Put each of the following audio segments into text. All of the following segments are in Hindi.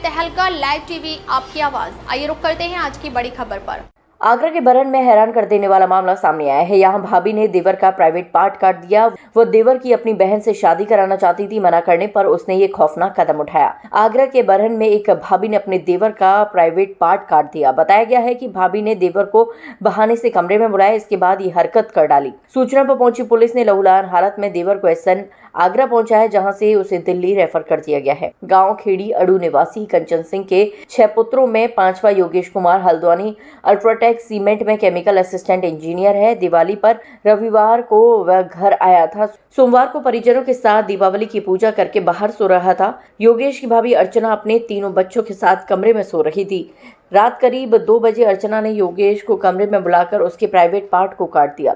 तहलका लाइव टीवी आपकी आवाज। आइए रुक करते हैं आज की बड़ी खबर पर। आगरा के बरन में हैरान कर देने वाला मामला सामने आया है। यहाँ भाभी ने देवर का प्राइवेट पार्ट काट दिया। वो देवर की अपनी बहन से शादी कराना चाहती थी, मना करने पर उसने ये खौफनाक कदम उठाया। आगरा के बरन में एक भाभी ने अपने देवर का प्राइवेट पार्ट काट दिया। बताया गया है कि भाभी ने देवर को बहाने से कमरे में बुलाया, इसके बाद ये हरकत कर डाली। सूचना पर पहुंची पुलिस ने लहूलुहान हालत में देवर को एसएन आगरा पहुंचाया, जहां से उसे दिल्ली रेफर कर दिया गया है। गांव खेड़ी अड़ू निवासी कंचन सिंह के 6 पुत्रों में 5वां योगेश कुमार हल्द्वानी अल्ट्राटेक सीमेंट में केमिकल असिस्टेंट इंजीनियर है। दिवाली पर रविवार को वह घर आया था। सोमवार को परिजनों के साथ दीपावली की पूजा करके बाहर सो रहा था। योगेश की भाभी अर्चना अपने 3 बच्चों के साथ कमरे में सो रही थी। रात करीब 2 बजे अर्चना ने योगेश को कमरे में बुलाकर उसके प्राइवेट पार्ट को काट दिया।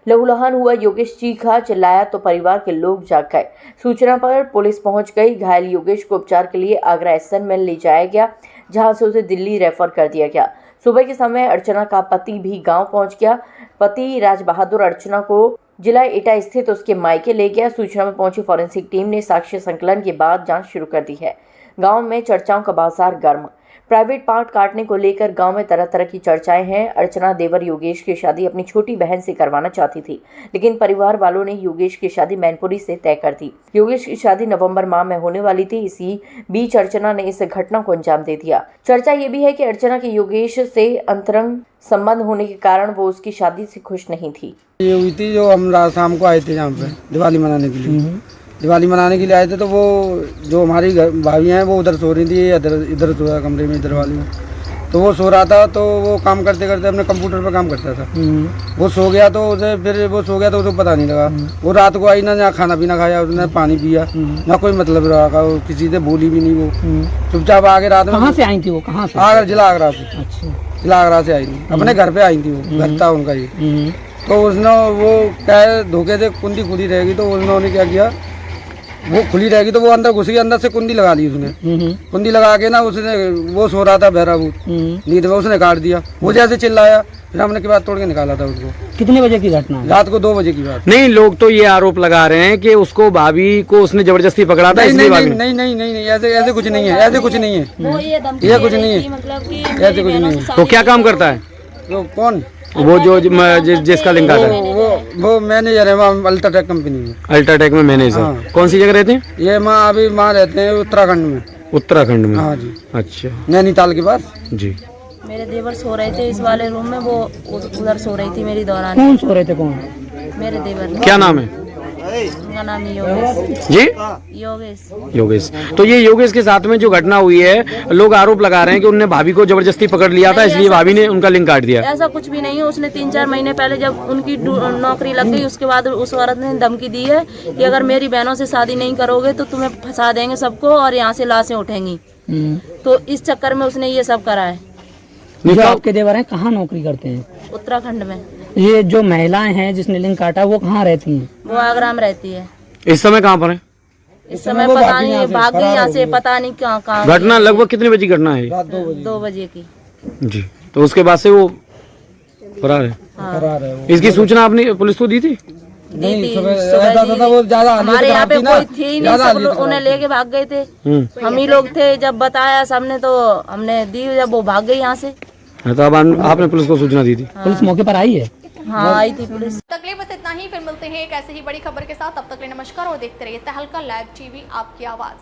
लहूलुहान हुआ योगेश चीखा चिल्लाया तो परिवार के लोग जाग गए। सूचना पर पुलिस पहुंच गई। घायल योगेश को उपचार के लिए आगरा एसएन में ले जाया गया, जहां से उसे दिल्ली रेफर कर दिया गया। सुबह के समय अर्चना का पति भी गांव पहुंच गया। पति राज बहादुर अर्चना को जिला एटा स्थित उसके मायके ले गया। सूचना में पहुंची फॉरेंसिक टीम ने साक्ष्य संकलन के बाद जांच शुरू कर दी है। गांव में चर्चाओं का बाजार गर्म। प्राइवेट पार्ट काटने को लेकर गांव में तरह तरह की चर्चाएं हैं। अर्चना देवर योगेश की शादी अपनी छोटी बहन से करवाना चाहती थी, लेकिन परिवार वालों ने योगेश की शादी मैनपुरी से तय कर दी। योगेश की शादी नवंबर माह में होने वाली थी। इसी बीच अर्चना ने इस घटना को अंजाम दे दिया। चर्चा ये भी है कि अर्चना के योगेश से अंतरंग संबंध होने के कारण वो उसकी शादी से खुश नहीं थी। ये हुई थी जो हम रात शाम को आए थे यहाँ पे दिवाली मनाने के लिए। दिवाली मनाने के लिए आए थे तो वो जो हमारी भाभी हैं वो उधर सो रही थी, इधर सो रहा कमरे में, इधर वाली में। तो वो सो रहा था, तो वो काम करते करते अपने कंप्यूटर पर काम करता था। वो सो गया तो उसे उसे पता नहीं लगा। वो रात को आई ना खाना पीना खाया, उसने पानी पिया ना, कोई मतलब रहा, वो किसी से बोली भी नहीं। वो चुपचाप आगे रात में। कहाँ से आई थी वो? कहाँ से? आगरा, जिला आगरा से। अच्छा, जिला आगरा से आई थी, अपने घर पे आई थी। वो घर था उनका ये। तो उसने वो क्या धोखे से कुंडी खुली रहेगी, तो उन्होंने क्या किया, वो खुली रहेगी तो वो अंदर घुस गई, अंदर से कुंडी लगा ली उसने। कुंडी लगा के ना उसने, वो सो रहा था बहराबूत नींद में, उसने काट दिया। वो जैसे चिल्लाया, फिर हमने के बाद तोड़ के निकाला था उसको। कितने बजे की घटना है? रात को 2 बजे की बात। नहीं, लोग तो ये आरोप लगा रहे हैं कि उसको भाभी को उसने जबरदस्ती पकड़ा था। नहीं, ऐसे कुछ नहीं है, ऐसे कुछ नहीं है, ये कुछ नहीं है, ऐसे कुछ नहीं है। तो क्या काम करता है तो कौन? वो जो जिसका लिंक आता है? वो मैनेजर है वहाँ अल्ट्राटेक कंपनी में। अल्ट्राटेक में मैनेजर। हाँ। कौन सी जगह रहते हैं? ये अभी रहते हैं उत्तराखंड में। उत्तराखंड में? हाँ जी। अच्छा, नैनीताल के पास जी। मेरे देवर सो रहे थे इस वाले रूम में, वो उधर सो रही थी मेरी दौरान। कौन सो रहे थे? कौन? मेरे देवर। क्या नाम है? उनका नाम योगेश जी। योगेश। तो ये योगेश के साथ में जो घटना हुई है, लोग आरोप लगा रहे हैं कि उनने भाभी को जबरदस्ती पकड़ लिया था, इसलिए भाभी ने उनका लिंक काट दिया। ऐसा कुछ भी नहीं है। उसने 3-4 महीने पहले जब उनकी नौकरी लग गई, उसके बाद उस औरत ने धमकी दी है कि अगर मेरी बहनों से शादी नहीं करोगे तो तुम्हें फंसा देंगे सबको और यहाँ से लाशें उठेंगी। तो इस चक्कर में उसने ये सब करा है। जो आपके देवर हैं कहाँ नौकरी करते हैं? उत्तराखंड में। ये जो महिलाएं हैं जिसने लिंक काटा, वो कहाँ रहती हैं? वो आगरा में रहती है। इस समय कहाँ पर है? इस समय पता नहीं, भाग गई यहाँ से, पता नहीं कहाँ। घटना लगभग कितने बजे घटना है? 2 बजे की जी। तो उसके बाद से वो फरार है। हाँ। इसकी सूचना आपने पुलिस को दी थी? नहीं, सुबह वो ज्यादा हमारे यहाँ पे कोई थे ही नहीं, सब लोग उन्हें लेके भाग गए थे। हम ही लोग थे। जब बताया सबने तो हमने दी, जब वो भाग गई यहाँ से। तो अब आपने पुलिस को सूचना दी थी? पुलिस मौके पर आई है? हाँ, आई थी पुलिस। तकलीफ बस इतना ही। फिर मिलते हैं एक ऐसे ही बड़ी खबर के साथ। तब तक के लिए नमस्कार और देखते रहिए तहलका लाइव टीवी आपकी आवाज।